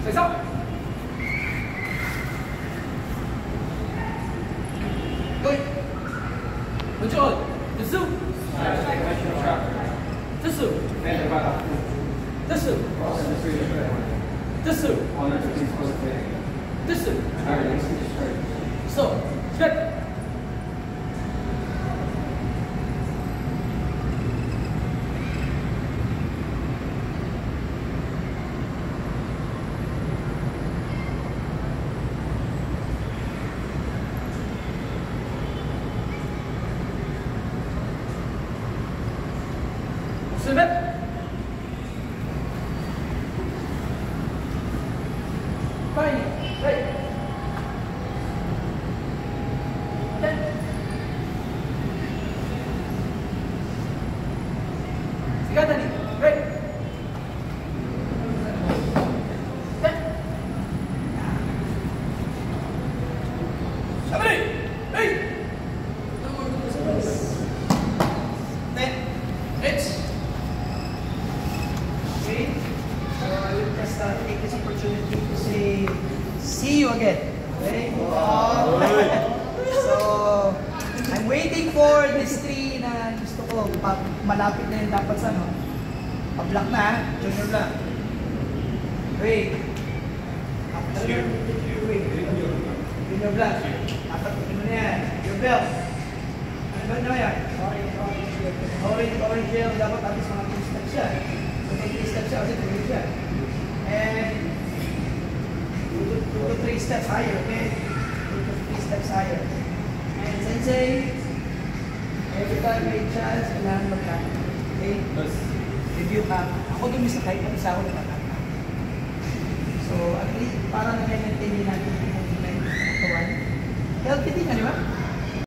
Say stop. Good. Enjoy. The zoo. The zoo. The zoo. The zoo. The zoo. So, straight. Submit. Fine. Right. Then. Sikat tadi. Right. Then. Sabari. Hey. Then. It's. Okay. So I will just take this opportunity to say, see you again. Okay? So, I'm waiting for this tree na gusto ko, malapit na yun dapat sa ano. Pa-block na ha, junior lang. Wait. After yun, wait. Junior black. Dapat ko na yan. Your belt. Ano ba na yan? Orange gel. Dapat at least mga 2 steps siya. So, may 3 steps siya kasi 2 siya. And 2 to 3 steps higher, okay? 2 to 3 steps higher. And sensei, every time may chance, kailangan magkakita. Okay? Review ka. Ako dun sa kahit ang isa ako nagkakita. So, at least, para na-maintain din natin yung movement ng katawan. Healthy din ka, di ba?